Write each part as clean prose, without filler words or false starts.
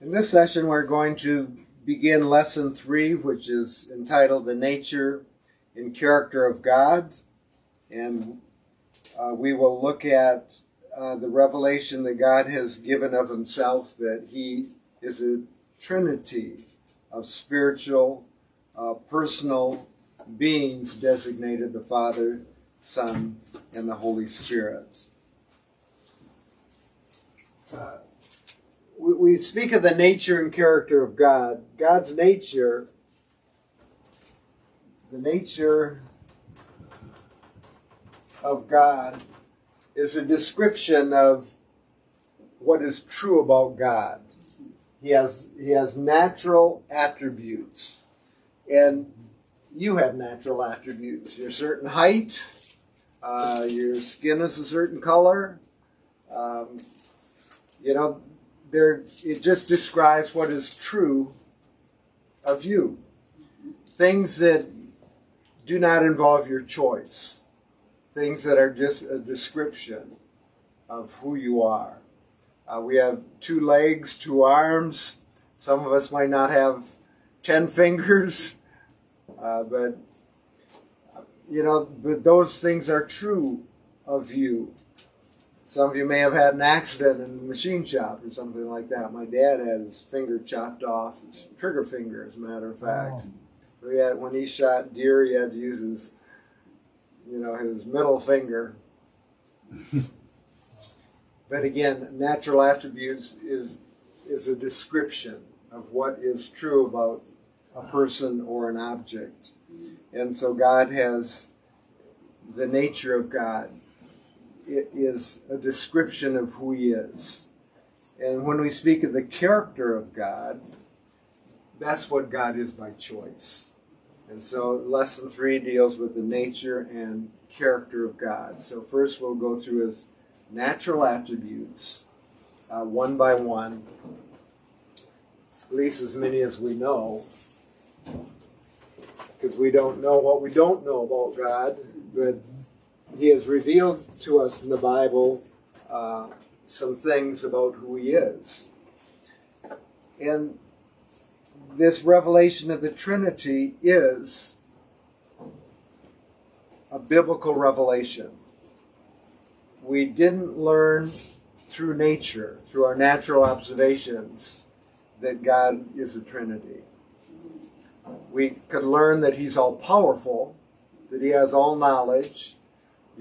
In this session, we're going to begin Lesson 3, which is entitled The Nature and Character of God. And we will look at the revelation that God has given of himself, that he is a Trinity of spiritual, personal beings designated the Father, Son, and the Holy Spirit. We speak of the nature and character of God. God's nature, the nature of God is a description of what is true about God. He has natural attributes, and you have natural attributes. You're a certain height, your skin is a certain color, it just describes what is true of you. Things that do not involve your choice. Things that are just a description of who you are. We have 2 legs, 2 arms. Some of us might not have 10 fingers. But those things are true of you. Some of you may have had an accident in a machine shop or something like that. My dad had his finger chopped off, his trigger finger, as a matter of fact. So when he shot deer, he had to use his middle finger. But again, natural attributes is a description of what is true about a person or an object. And so God has the nature of God. It is a description of who he is. And when we speak of the character of God, that's what God is by choice. And so Lesson 3 deals with the nature and character of God. So first we'll go through his natural attributes, one by one, at least as many as we know, because we don't know what we don't know about God, but he has revealed to us in the Bible some things about who he is. And this revelation of the Trinity is a biblical revelation. We didn't learn through nature, through our natural observations, that God is a Trinity. We could learn that he's all-powerful, that he has all knowledge,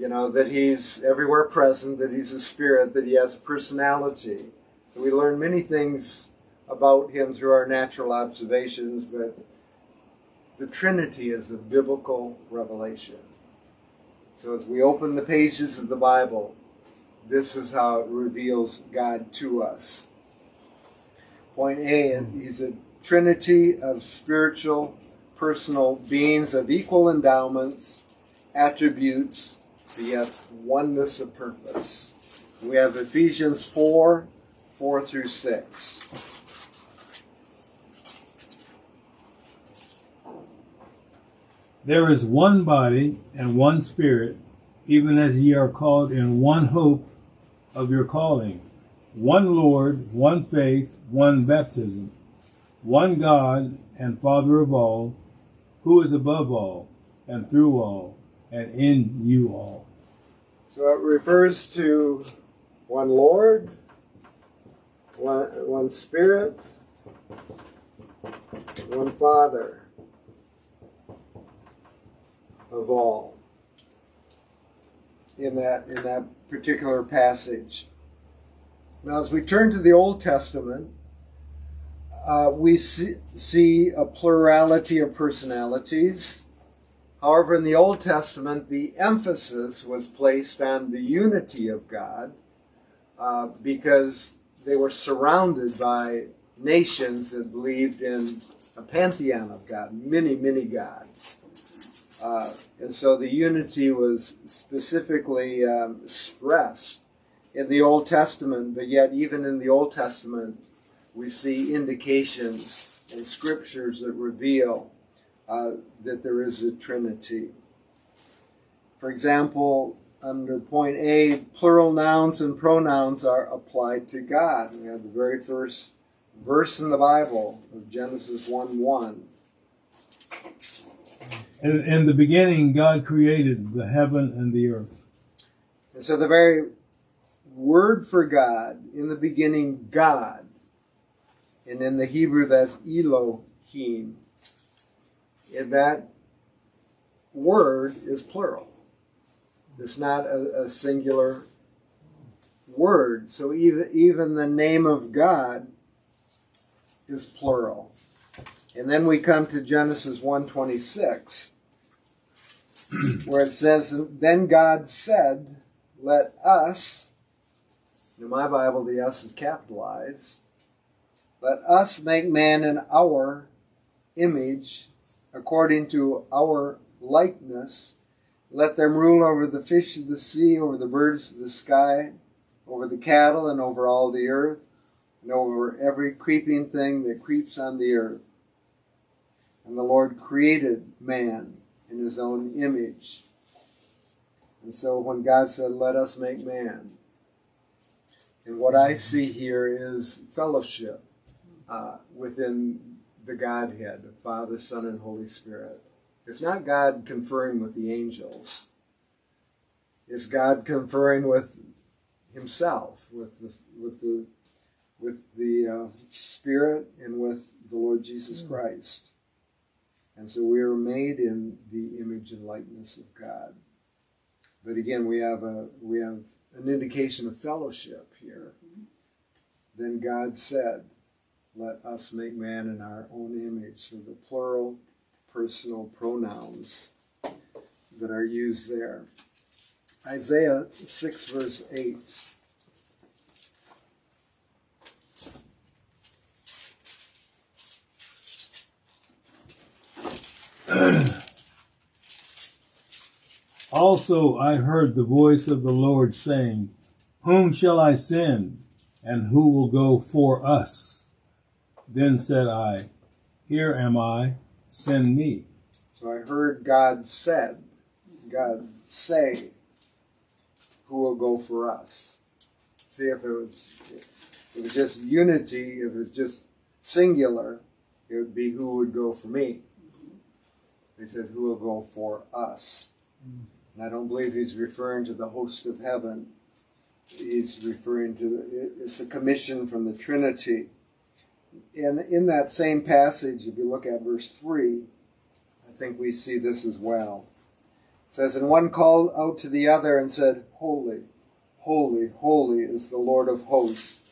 that he's everywhere present, that he's a spirit, that he has a personality. So we learn many things about him through our natural observations, but the Trinity is a biblical revelation. So as we open the pages of the Bible, this is how it reveals God to us. Point A, he's a Trinity of spiritual, personal beings of equal endowments, attributes, but yet oneness of purpose. We have Ephesians 4 through 6. There is one body and one Spirit, even as ye are called in one hope of your calling, one Lord, one faith, one baptism, one God and Father of all, who is above all, and through all, and in you all. So it refers to one Lord, one Spirit, one Father of all in that particular passage. Now, as we turn to the Old Testament, we see a plurality of personalities. However, in the Old Testament, the emphasis was placed on the unity of God because they were surrounded by nations that believed in a pantheon of God, many, many gods. And so the unity was specifically stressed in the Old Testament, but yet even in the Old Testament, we see indications and scriptures that reveal that there is a Trinity. For example, under point A, plural nouns and pronouns are applied to God. We have the very first verse in the Bible of Genesis 1:1. In the beginning, God created the heaven and the earth. And so the very word for God, in the beginning, God, and in the Hebrew that's Elohim, and that word is plural. It's not a singular word. So even the name of God is plural. And then we come to Genesis 1:26, where it says, "Then God said, let us," in my Bible the S is capitalized, "let us make man in our image, according to our likeness. Let them rule over the fish of the sea, over the birds of the sky, over the cattle, and over all the earth, and over every creeping thing that creeps on the earth." And the Lord created man in his own image. And so when God said, "Let us make man," and what I see here is fellowship within the Godhead, the Father, Son, and Holy Spirit. It's not God conferring with the angels. It's God conferring with himself, with the Spirit, and with the Lord Jesus Christ. And so we are made in the image and likeness of God. But again, we have an indication of fellowship here. Then God said, "Let us make man in our own image." So the plural personal pronouns that are used there. Isaiah 6 verse 8. Also I heard the voice of the Lord saying, "Whom shall I send, and who will go for us?" Then said I, "Here am I, send me." So I heard God say, "Who will go for us?" See, if it was just unity, if it was just singular, it would be "Who would go for me?" He says, "Who will go for us?" And I don't believe he's referring to the host of heaven. He's referring to it's a commission from the Trinity. And in that same passage, if you look at verse 3, I think we see this as well. It says, "And one called out to the other and said, Holy, holy, holy is the Lord of hosts.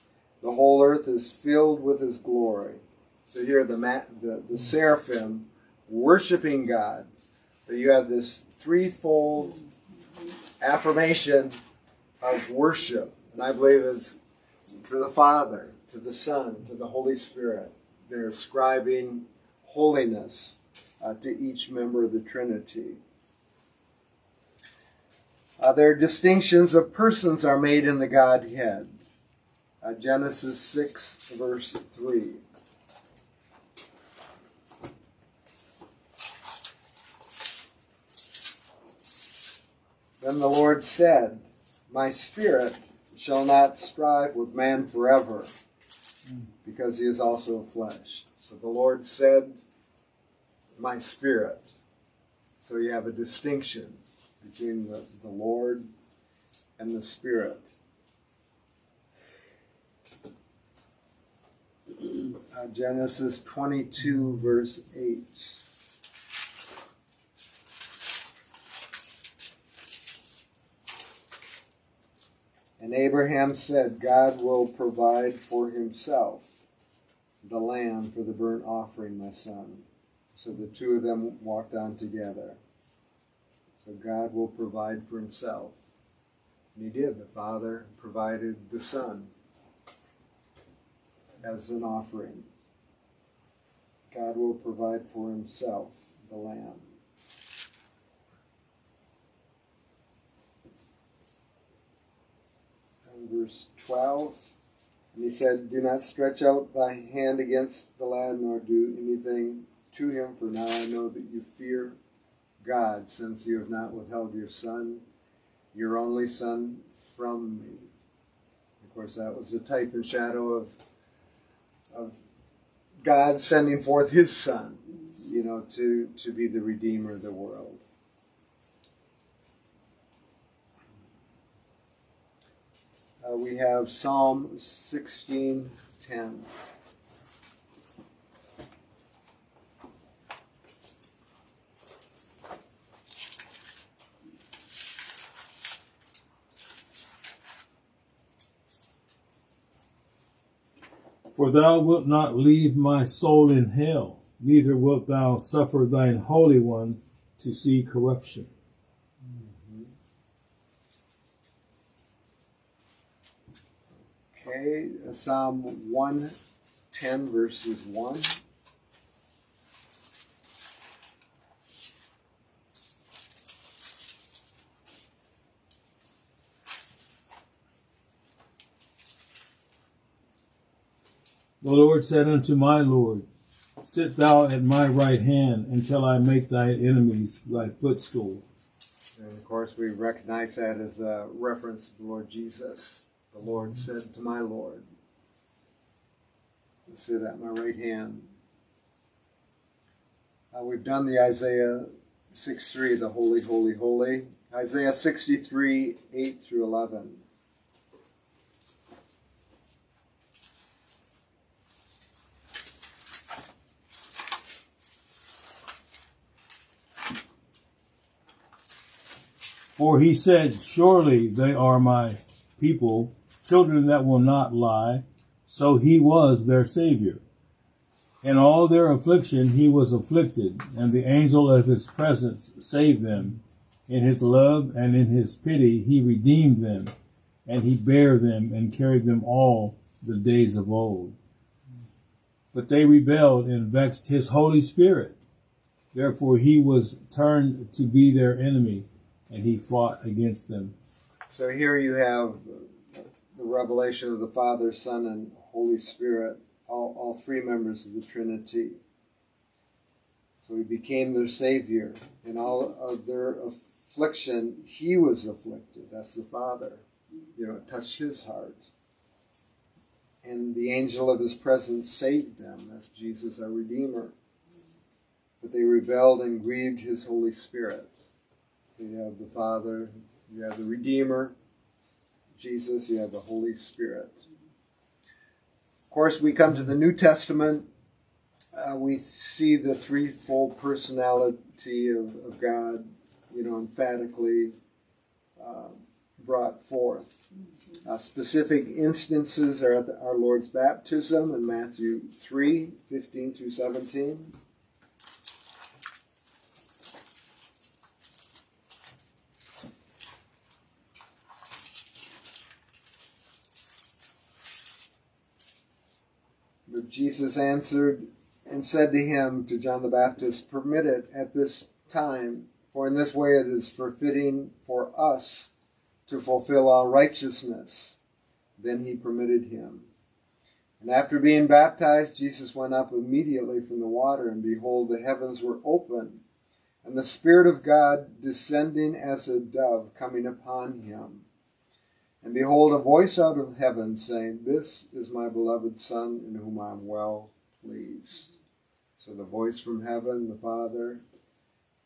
The whole earth is filled with his glory." So here the seraphim worshiping God. So you have this threefold affirmation of worship. And I believe is to the Father, to the Son, to the Holy Spirit. They're ascribing holiness to each member of the Trinity. Their distinctions of persons are made in the Godhead. Genesis 6, verse 3. "Then the Lord said, My spirit shall not strive with man forever, because he is also flesh." So the Lord said, "My spirit." So you have a distinction between the Lord and the Spirit. Genesis 22, verse 8. "And Abraham said, God will provide for himself the lamb for the burnt offering, my son." So the two of them walked on together. So God will provide for himself. And he did. The Father provided the Son as an offering. God will provide for himself the lamb. And verse 12, "And he said, Do not stretch out thy hand against the lad, nor do anything to him, for now I know that you fear God, since you have not withheld your son, your only son, from me." Of course, that was a type and shadow of God sending forth his Son, to be the Redeemer of the world. We have Psalm 16:10. For thou wilt not leave my soul in hell, neither wilt thou suffer thine Holy One to see corruption. Okay, Psalm 110, verses 1. The Lord said unto my Lord, Sit thou at my right hand until I make thy enemies thy footstool. And of course, we recognize that as a reference to the Lord Jesus. The Lord said to my Lord, Sit at my right hand. We've done the Isaiah 6:3, the Holy, Holy, Holy. Isaiah 63, 8 through 11. For he said, Surely they are my people, children that will not lie. So he was their Savior. In all their affliction he was afflicted, and the angel of his presence saved them. In his love and in his pity he redeemed them, and he bare them and carried them all the days of old. But they rebelled and vexed his Holy Spirit. Therefore he was turned to be their enemy, and he fought against them. So here you have the revelation of the Father, Son, and Holy Spirit, all three members of the Trinity. So he became their Savior. In all of their affliction, he was afflicted. That's the Father. It touched his heart. And the angel of his presence saved them. That's Jesus, our Redeemer. But they rebelled and grieved his Holy Spirit. So you have the Father, you have the Redeemer, Jesus, you have the Holy Spirit. Of course, we come to the New Testament. We see the threefold personality of God, emphatically brought forth. Specific instances are at our Lord's baptism in Matthew 3, 15 through 17. But Jesus answered and said to him, to John the Baptist, Permit it at this time, for in this way it is fitting for us to fulfill all righteousness. Then he permitted him. And after being baptized, Jesus went up immediately from the water, and behold, the heavens were opened, and the Spirit of God descending as a dove coming upon him. And behold, a voice out of heaven saying, This is my beloved Son, in whom I am well pleased. So the voice from heaven, the Father,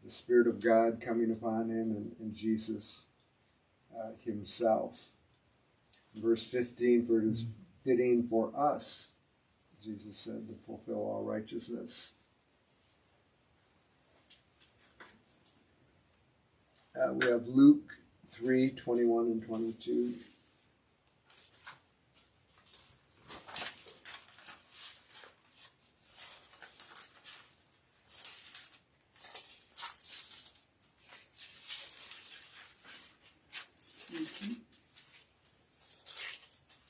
the Spirit of God coming upon him, and Jesus himself. Verse 15, for it is fitting for us, Jesus said, to fulfill all righteousness. We have Luke 3, 21 and 22.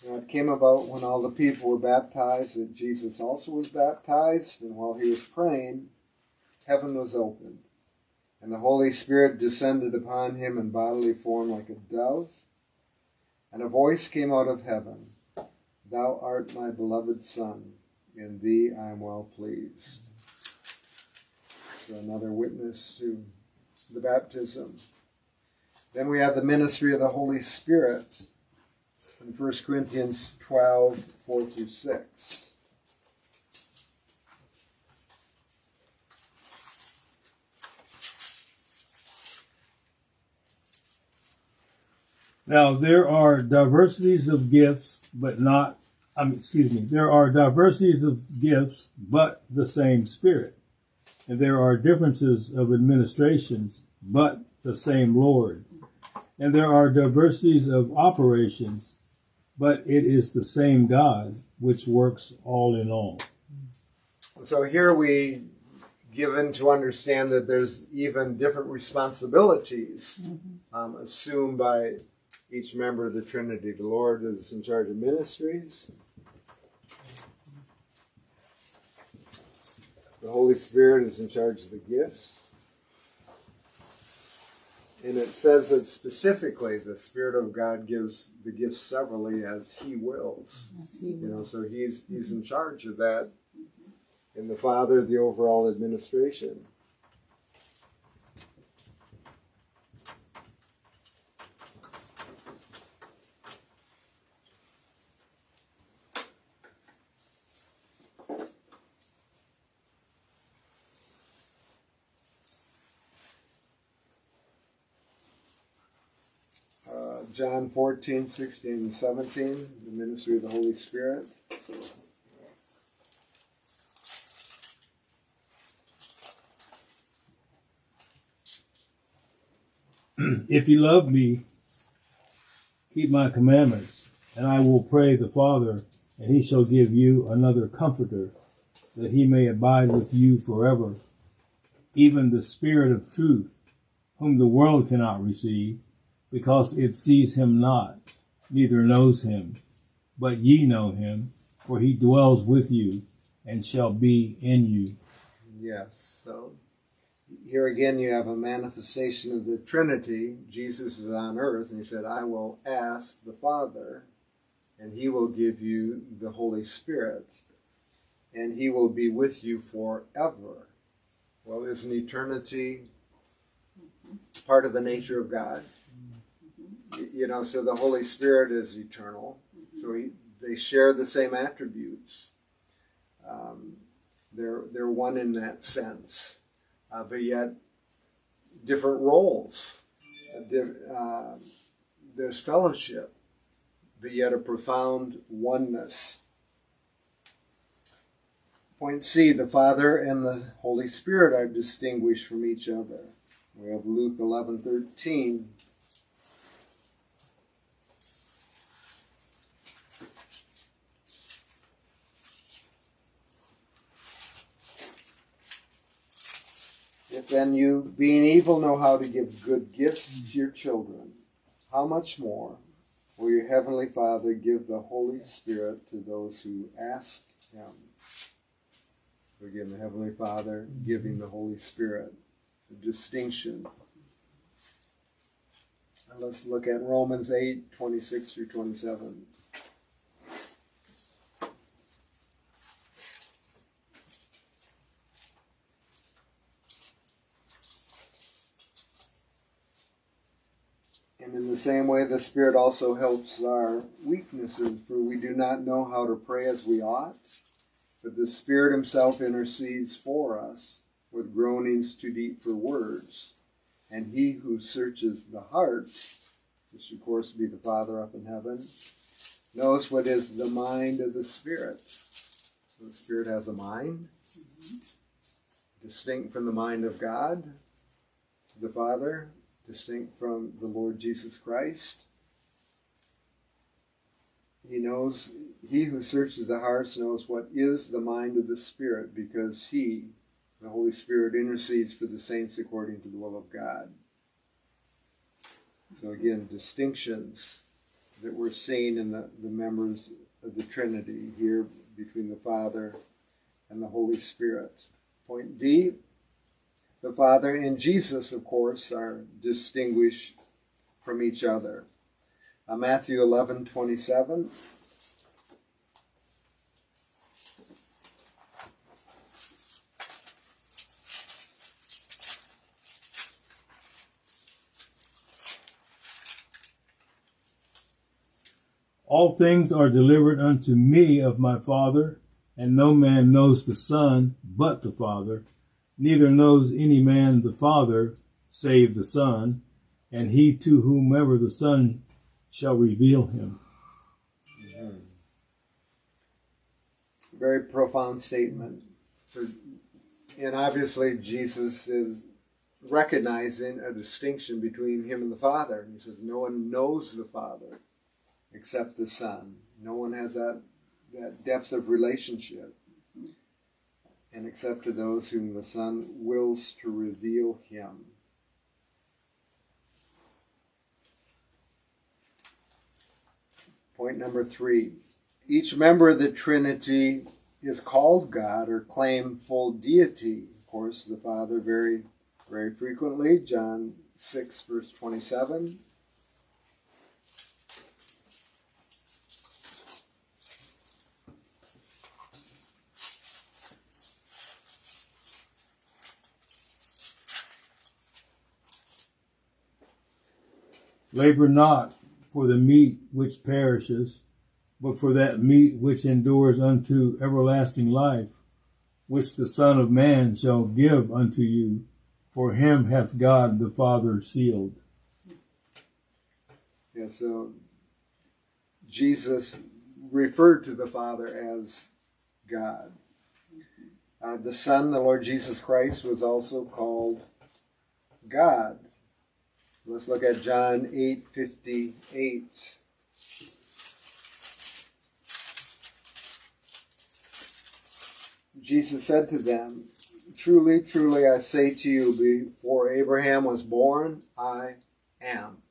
Now it came about when all the people were baptized that Jesus also was baptized, and while he was praying, heaven was opened, and the Holy Spirit descended upon him in bodily form like a dove, and a voice came out of heaven, Thou art my beloved Son, in thee I am well pleased. So another witness to the baptism. Then we have the ministry of the Holy Spirit in 1 Corinthians 12, 4 through 6. Now there are diversities of gifts, there are diversities of gifts, but the same Spirit. And there are differences of administrations, but the same Lord. And there are diversities of operations, but it is the same God which works all in all. So here we given to understand that there's even different responsibilities assumed by each member of the Trinity. The Lord is in charge of ministries. The Holy Spirit is in charge of the gifts. And it says that specifically the Spirit of God gives the gifts severally as He wills. Yes, He will. So He's in charge of that. And the Father, the overall administration. John 14, 16, and 17, the ministry of the Holy Spirit. If you love me, keep my commandments, and I will pray the Father, and He shall give you another comforter, that He may abide with you forever, even the Spirit of truth, whom the world cannot receive, because it sees Him not, neither knows Him. But ye know Him, for He dwells with you, and shall be in you. Yes, so here again you have a manifestation of the Trinity. Jesus is on earth, and He said, I will ask the Father, and He will give you the Holy Spirit, and He will be with you forever. Well, isn't eternity part of the nature of God? So the Holy Spirit is eternal. So they share the same attributes. They're one in that sense. But yet, different roles. There's fellowship, but yet a profound oneness. Point C, the Father and the Holy Spirit are distinguished from each other. We have Luke 11:13. If then you, being evil, know how to give good gifts to your children, how much more will your Heavenly Father give the Holy Spirit to those who ask Him? So again, the Heavenly Father giving the Holy Spirit. It's a distinction. And let's look at Romans 8, 26 through 27. And in the same way, the Spirit also helps our weaknesses, for we do not know how to pray as we ought, but the Spirit Himself intercedes for us with groanings too deep for words. And He who searches the hearts, which of course be the Father up in heaven, knows what is the mind of the Spirit. So the Spirit has a mind, distinct from the mind of God, the Father, distinct from the Lord Jesus Christ. He who searches the hearts knows what is the mind of the Spirit, because He, the Holy Spirit, intercedes for the saints according to the will of God. So again, distinctions that we're seeing in the members of the Trinity here between the Father and the Holy Spirit. Point D, the Father and Jesus, of course, are distinguished from each other. Matthew 11:27. All things are delivered unto me of my Father, and no man knows the Son but the Father, neither knows any man the Father save the Son, and he to whomever the Son shall reveal him. Mm-hmm. Very profound statement. So, and obviously Jesus is recognizing a distinction between him and the Father. He says, no one knows the Father except the Son. No one has that depth of relationship, and except to those whom the Son wills to reveal him. Point number 3. Each member of the Trinity is called God or claim full deity. Of course, the Father very, very frequently. John 6, verse 27. Labor not for the meat which perishes, but for that meat which endures unto everlasting life, which the Son of Man shall give unto you, for him hath God the Father sealed. Yeah, so Jesus referred to the Father as God. The Son, the Lord Jesus Christ, was also called God. Let's look at John 8:58. Jesus said to them, truly, truly, I say to you, before Abraham was born, I am.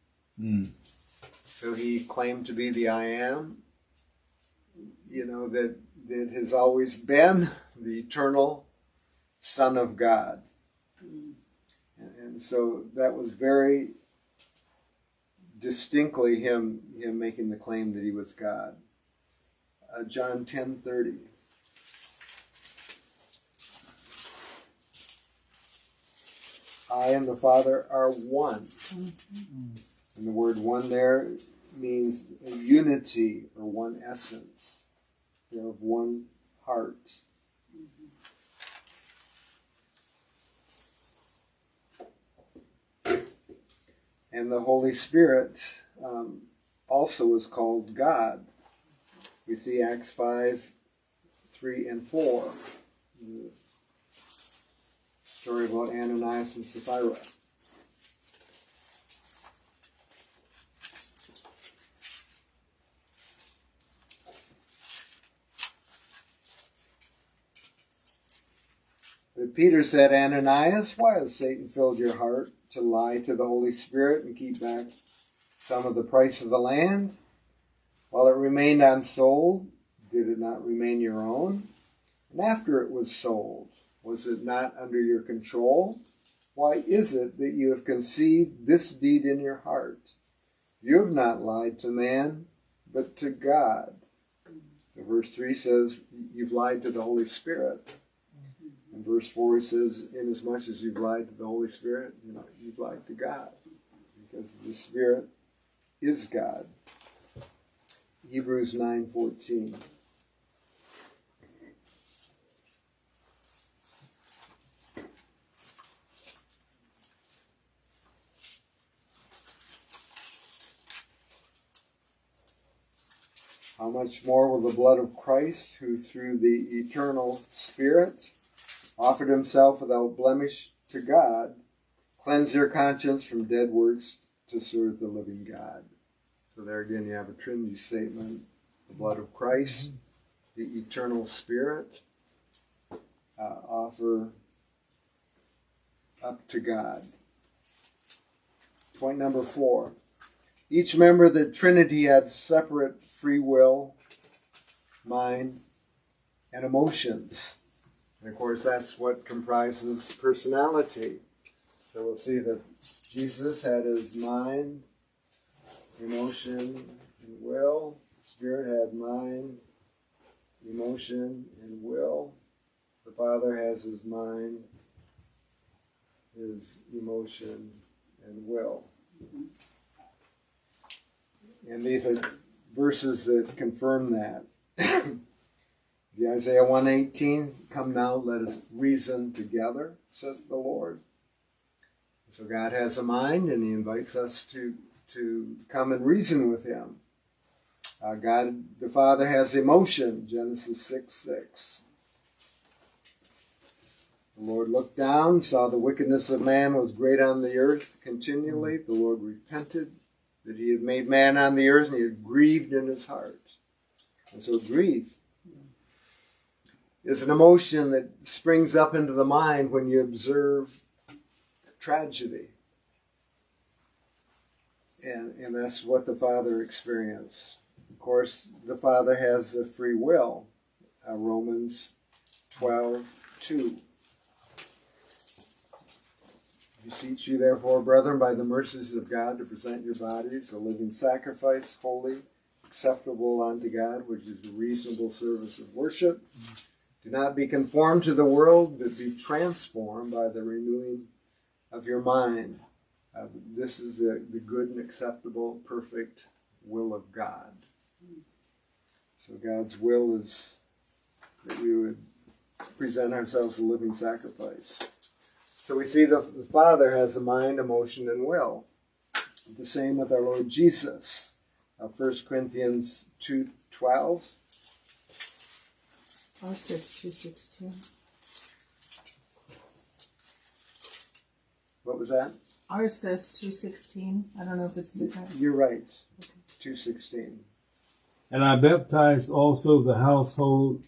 So he claimed to be the I am, that has always been the eternal Son of God. And so that was very distinctly him making the claim that he was God. John 10:30. I and the Father are one. And the word one there means a unity or one essence. They're of one heart. And the Holy Spirit also is called God. We see Acts 5:3 and 4. The story about Ananias and Sapphira. But Peter said, Ananias, why has Satan filled your heart to lie to the Holy Spirit and keep back some of the price of the land? While it remained unsold, did it not remain your own? And after it was sold, was it not under your control? Why is it that you have conceived this deed in your heart? You have not lied to man, but to God. So verse 3 says, you've lied to the Holy Spirit. And verse 4 says, inasmuch as you've lied to the Holy Spirit, you've lied to God. Because the Spirit is God. Hebrews 9:14. How much more will the blood of Christ, who through the eternal Spirit offered himself without blemish to God, cleanse your conscience from dead works to serve the living God? So there again you have a Trinity statement. The blood of Christ, the eternal Spirit, offer up to God. Point number 4. Each member of the Trinity had separate free will, mind, and emotions. And of course, that's what comprises personality. So we'll see that Jesus had his mind, emotion, and will. The Spirit had mind, emotion, and will. The Father has his mind, his emotion, and will. And these are verses that confirm that. The Isaiah 1:18, come now, let us reason together, says the Lord. So God has a mind, and he invites us to to come and reason with him. God the Father has emotion, Genesis 6:6. The Lord looked down, saw the wickedness of man was great on the earth continually. The Lord repented that he had made man on the earth, and he had grieved in his heart. And so grief is an emotion that springs up into the mind when you observe tragedy. And that's what the Father experienced. Of course, the Father has a free will. Romans 12:2. I beseech you, therefore, brethren, by the mercies of God, to present your bodies a living sacrifice, holy, acceptable unto God, which is the reasonable service of worship. Do not be conformed to the world, but be transformed by the renewing of your mind. This is the good and acceptable, perfect will of God. So God's will is that we would present ourselves a living sacrifice. So we see the Father has a mind, emotion, and will. The same with our Lord Jesus. 1 Corinthians 2:12. Ours says 2:16. What was that? Ours says 2:16. I don't know if it's different. You're right. Okay. 2:16. And I baptized also the household.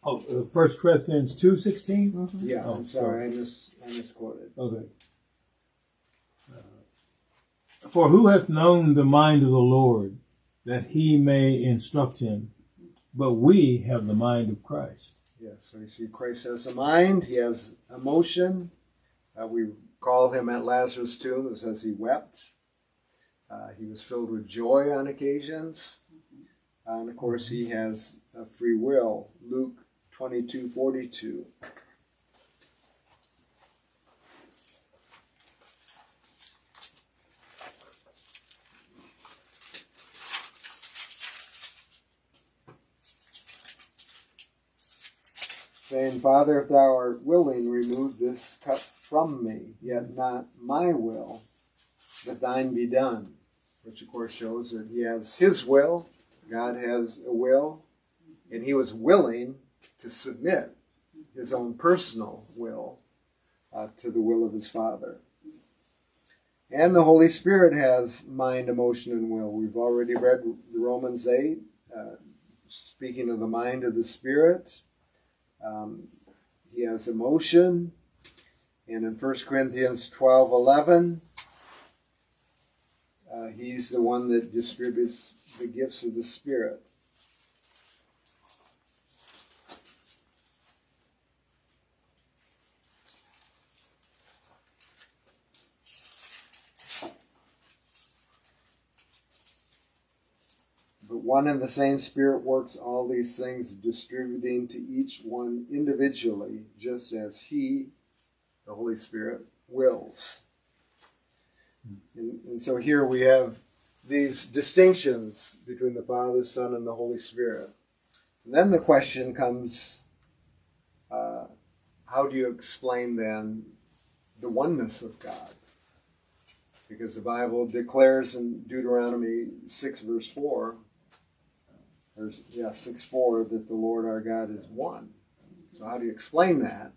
1 Corinthians 2:16? Mm-hmm. Yeah, Oh, I'm sorry. I misquoted. Okay. For who hath known the mind of the Lord, that he may instruct him? But we have the mind of Christ. Yes, so you see Christ has a mind. He has emotion. We call him at Lazarus' tomb. It says he wept. He was filled with joy on occasions. And of course, he has a free will. Luke 22:42. Saying, Father, if thou art willing, remove this cup from me, yet not my will, but thine be done. Which, of course, shows that he has his will, God has a will, and he was willing to submit his own personal will to the will of his Father. And the Holy Spirit has mind, emotion, and will. We've already read Romans 8, speaking of the mind of the Spirit. He has emotion. And in 1 Corinthians 12:11, he's the one that distributes the gifts of the Spirit. But one and the same Spirit works all these things, distributing to each one individually, just as he, the Holy Spirit, wills. And so here we have these distinctions between the Father, Son, and the Holy Spirit. And then the question comes, how do you explain then the oneness of God? Because the Bible declares in Deuteronomy 6 verse 4, 6:4, that the Lord our God is one. So how do you explain that?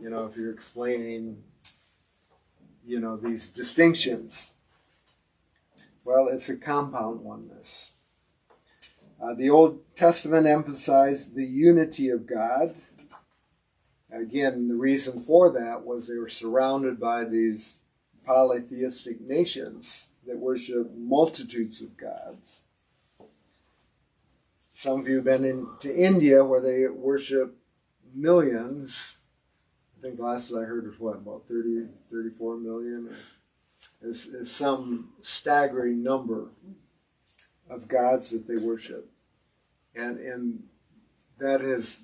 If you're explaining, these distinctions. Well, it's a compound oneness. The Old Testament emphasized the unity of God. Again, the reason for that was they were surrounded by these polytheistic nations that worship multitudes of gods. Some of you have been to India, where they worship millions. I think last I heard was about 30, 34 million. Is some staggering number of gods that they worship. And that has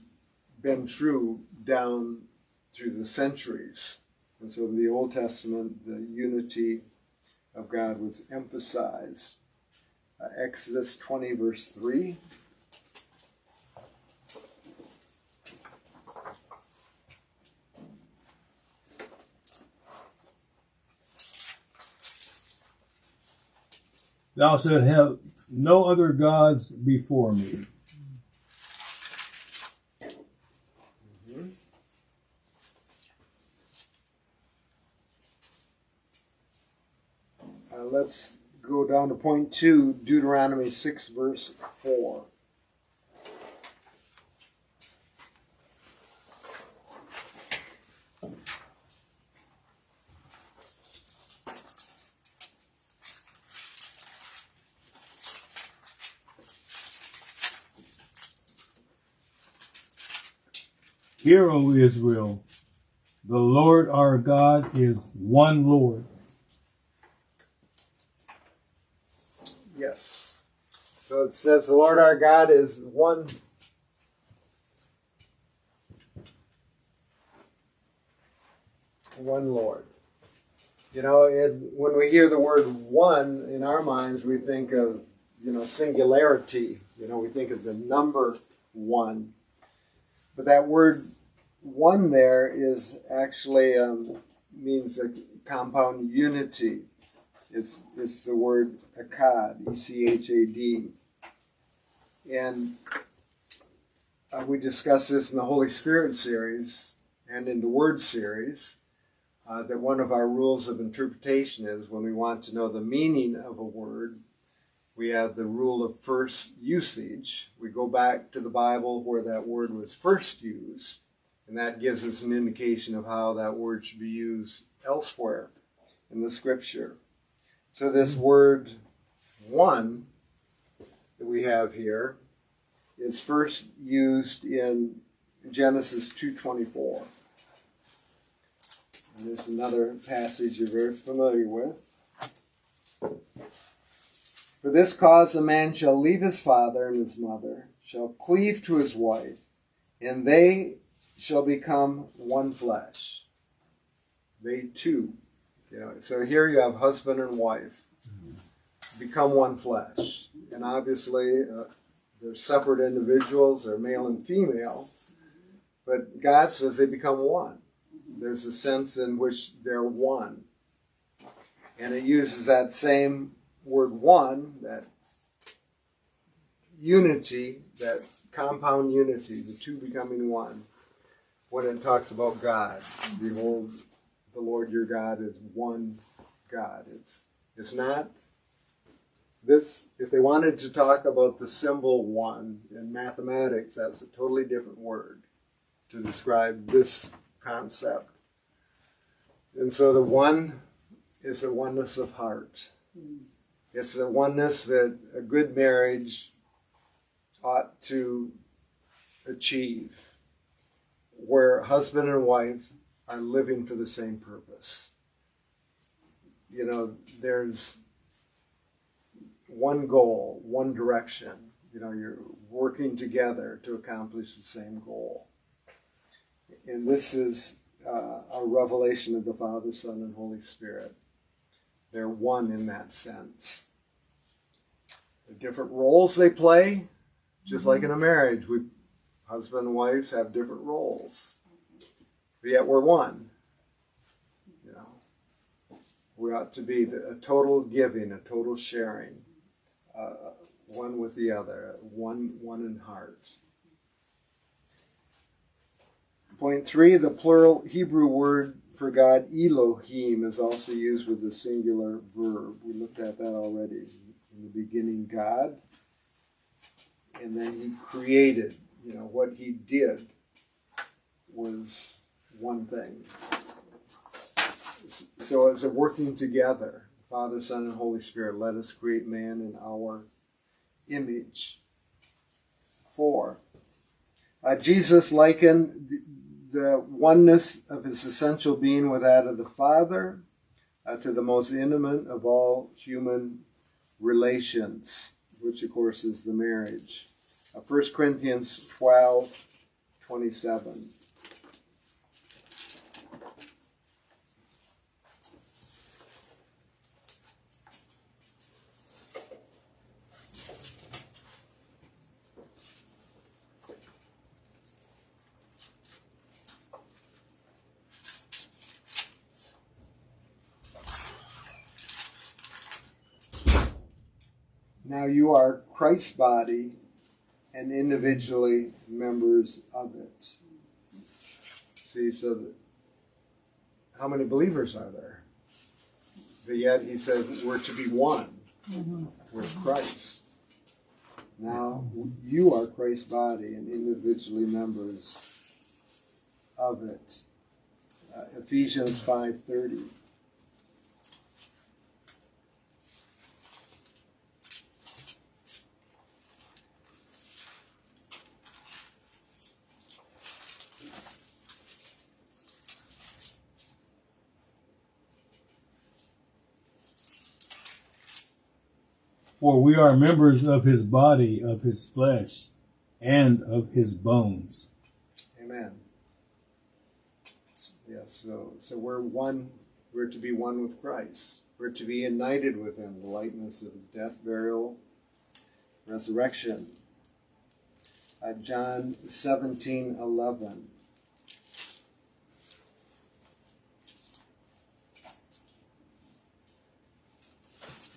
been true down through the centuries. And so in the Old Testament, the unity of God was emphasized. Exodus 20, verse 3. Thou shalt have no other gods before me. Let's go down to point 2, Deuteronomy 6, verse 4. Hear, O Israel, the Lord our God is one Lord. Yes. So it says the Lord our God is one. One Lord. You know, when we hear the word one in our minds, we think of, singularity. We think of the number one. But that word one there is actually means a compound unity. It's the word echad, E-C-H-A-D. And we discussed this in the Holy Spirit series and in the Word series, that one of our rules of interpretation is when we want to know the meaning of a word, we have the rule of first usage. We go back to the Bible where that word was first used, and that gives us an indication of how that word should be used elsewhere in the Scripture. So this word one that we have here is first used in Genesis 2:24. And there's another passage you're very familiar with. For this cause a man shall leave his father and his mother, shall cleave to his wife, and they shall become one flesh. They two. So here you have husband and wife become one flesh. And obviously they're separate individuals, they're male and female, but God says they become one. There's a sense in which they're one. And it uses that same word one, that unity, that compound unity, the two becoming one, when it talks about God. Behold, the Lord your God is one God. It's not this. If they wanted to talk about the symbol one in mathematics, that's a totally different word to describe this concept. And so the one is a oneness of heart. It's a oneness that a good marriage ought to achieve, where husband and wife are living for the same purpose. There's one goal, one direction. You're working together to accomplish the same goal. And this is a revelation of the Father, Son, and Holy Spirit. They're one in that sense. The different roles they play, just like in a marriage, husband and wives have different roles. But yet we're one. We ought to be a total giving, a total sharing, one with the other, one in heart. Point 3, the plural Hebrew word for God, Elohim, is also used with the singular verb. We looked at that already. In the beginning, God. And then he created. What he did was one thing. So as a working together, Father, Son, and Holy Spirit, let us create man in our image. 4, Jesus likened the oneness of his essential being with that of the Father to the most intimate of all human relations, which of course is the marriage. 1 Corinthians 12:27. Now you are Christ's body and individually members of it. See, so how many believers are there? But yet he said we're to be one with Christ. Now you are Christ's body and individually members of it. Ephesians 5:30. For we are members of his body, of his flesh, and of his bones. Amen. Yes, so we're one. We're to be one with Christ. We're to be united with him, the likeness of his death, burial, resurrection. John 17:11.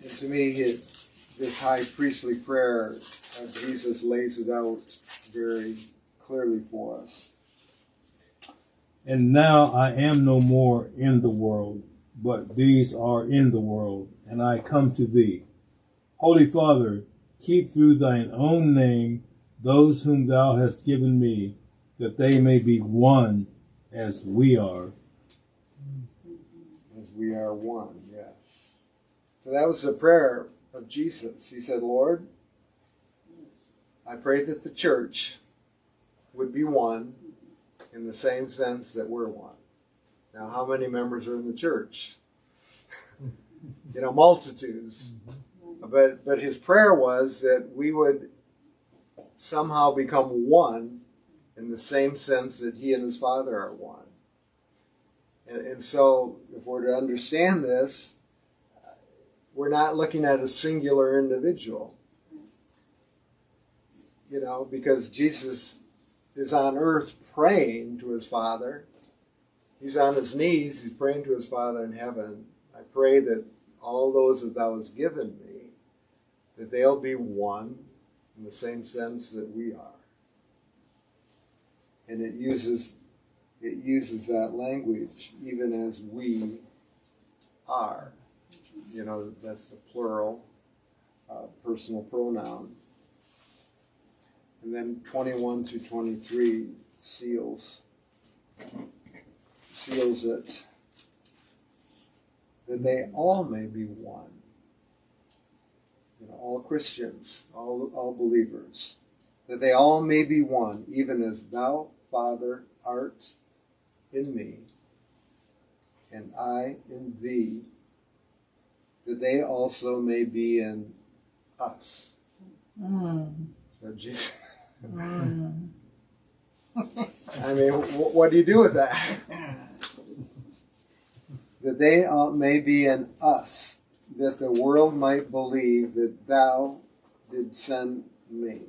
And to me, this high priestly prayer of Jesus lays it out very clearly for us. And now I am no more in the world, but these are in the world, and I come to thee. Holy Father, keep through thine own name those whom thou hast given me, that they may be one as we are. As we are one, yes. So that was the prayer of Jesus. He said, Lord, I pray that the church would be one in the same sense that we're one. Now, how many members are in the church? Multitudes. But his prayer was that we would somehow become one in the same sense that he and his Father are one. And so, if we're to understand this, we're not looking at a singular individual. Because Jesus is on earth praying to his Father. He's on his knees. He's praying to his Father in heaven. I pray that all those that thou hast given me, that they'll be one in the same sense that we are. And it uses that language, even as we are. That's the plural, personal pronoun. And then 21 through 23 seals it, that they all may be one. All Christians, all believers, that they all may be one, even as thou, Father, art in me, and I in thee, that they also may be in us. So Jesus, I mean, what do you do with that? That they may be in us, that the world might believe that thou did send me.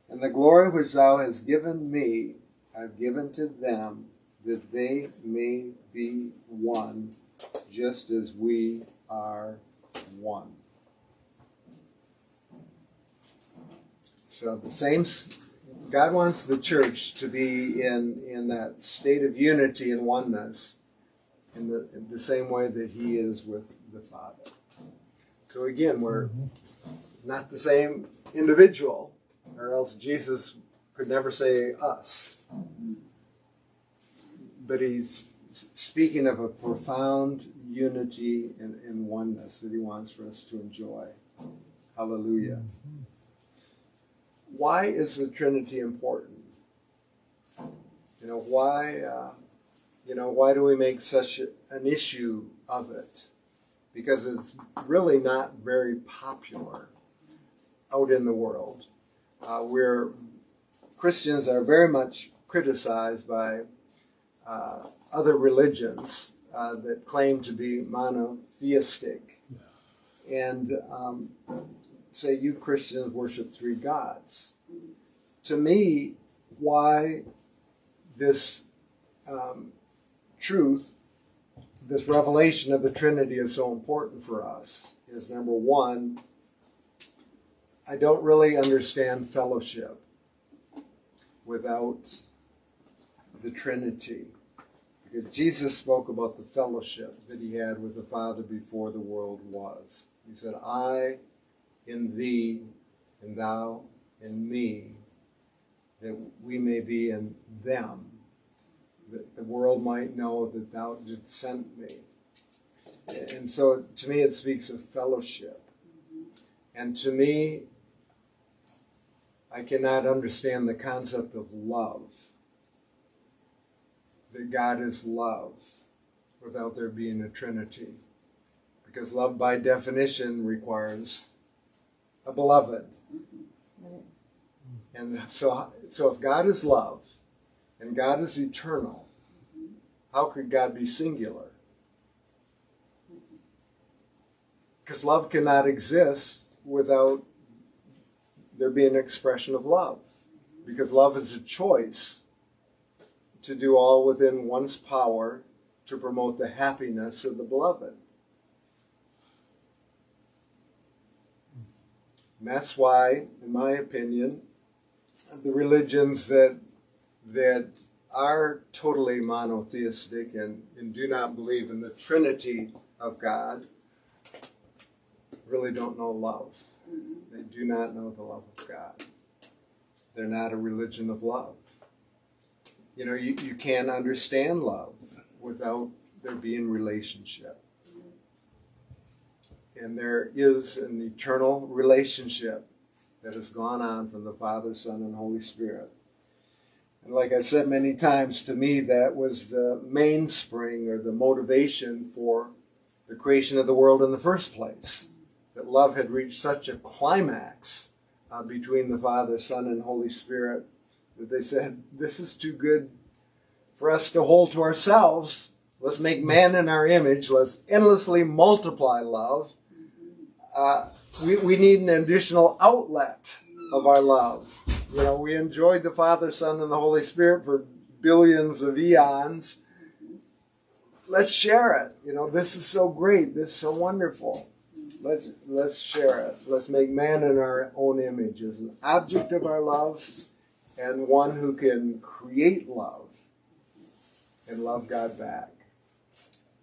And the glory which thou hast given me, I've given to them, that they may be one, just as we are one. So the same, God wants the church to be in that state of unity and oneness in the same way that he is with the Father. So again, we're not the same individual, or else Jesus could never say us. But he's speaking of a profound unity and oneness that he wants for us to enjoy. Hallelujah. Why is the Trinity important? Why do we make such an issue of it? Because it's really not very popular out in the world. Christians are very much criticized by other religions that claim to be monotheistic. And say you Christians worship three gods. To me, why this truth, this revelation of the Trinity is so important for us is, number one, I don't really understand fellowship without the Trinity. Because Jesus spoke about the fellowship that he had with the Father before the world was. He said, I in thee, and thou in me, that we may be in them, that the world might know that thou didst send me. And so to me it speaks of fellowship. And to me, I cannot understand the concept of love, that God is love, without there being a Trinity. Because love by definition requires a beloved. And so if God is love, and God is eternal, how could God be singular? Because love cannot exist without there being an expression of love. Because love is a choice to do all within one's power to promote the happiness of the beloved. And that's why, in my opinion, the religions that are totally monotheistic and do not believe in the Trinity of God really don't know love. They do not know the love of God. They're not a religion of love. You know, you can't understand love without there being relationship. And there is an eternal relationship that has gone on from the Father, Son, and Holy Spirit. And like I've said many times, to me that was the mainspring or the motivation for the creation of the world in the first place. That love had reached such a climax between the Father, Son, and Holy Spirit that they said, this is too good for us to hold to ourselves. Let's make man in our image. Let's endlessly multiply love. We need an additional outlet of our love. You know, we enjoyed the Father, Son, and the Holy Spirit for billions of eons. Let's share it. You know, this is so great. This is so wonderful. Let's share it. Let's make man in our own image as an object of our love and one who can create love and love God back.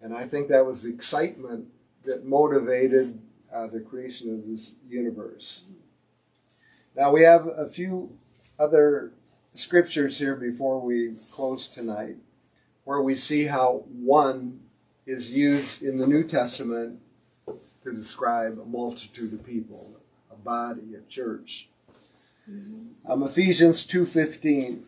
And I think that was the excitement that motivated the creation of this universe. Now we have a few other scriptures here before we close tonight where we see how one is used in the New Testament to describe a multitude of people, a body, a church. Ephesians 2:15.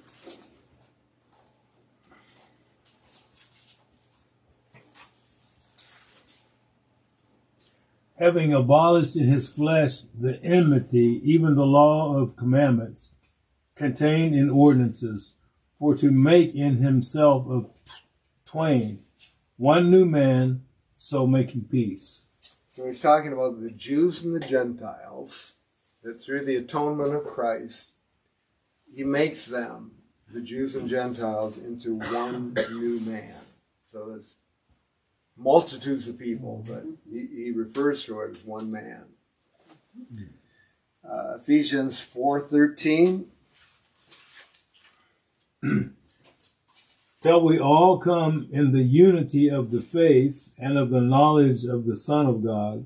Having abolished in his flesh the enmity, even the law of commandments contained in ordinances, for to make in himself of twain one new man, so making peace. So he's talking about the Jews and the Gentiles, that through the atonement of Christ, he makes them, the Jews and Gentiles, into one new man. So there's multitudes of people, but he refers to it as one man. Ephesians 4:13. Till we all come in the unity of the faith and of the knowledge of the Son of God,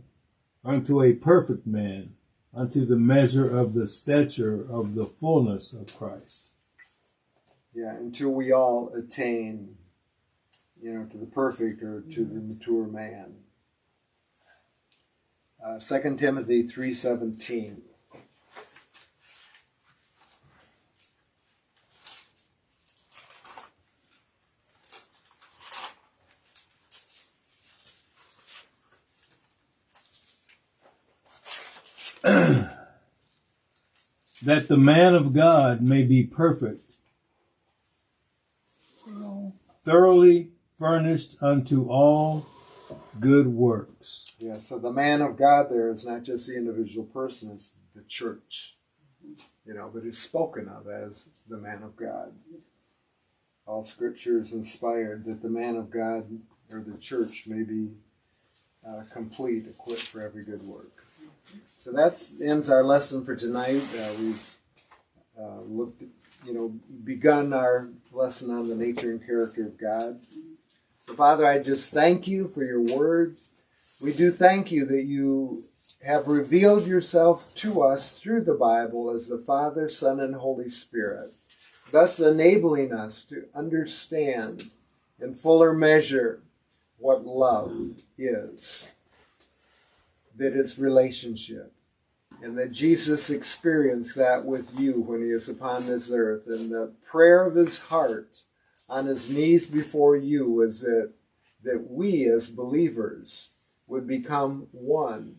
unto a perfect man, unto the measure of the stature of the fullness of Christ. Yeah, until we all attain, to the perfect or to the mature man. 2 Timothy 3:17. That the man of God may be perfect, thoroughly furnished unto all good works. Yeah, so the man of God there is not just the individual person, it's the church. But is spoken of as the man of God. All scripture is inspired that the man of God or the church may be complete, equipped for every good work. So that ends our lesson for tonight. We've begun our lesson on the nature and character of God. So, Father, I just thank you for your word. We do thank you that you have revealed yourself to us through the Bible as the Father, Son, and Holy Spirit, thus enabling us to understand in fuller measure what love is, that it's relationship, and that Jesus experienced that with you when he is upon this earth. And the prayer of his heart on his knees before you was that we as believers would become one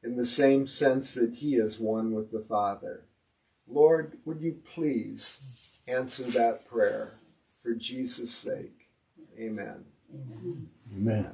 in the same sense that he is one with the Father. Lord, would you please answer that prayer for Jesus' sake? Amen. Amen.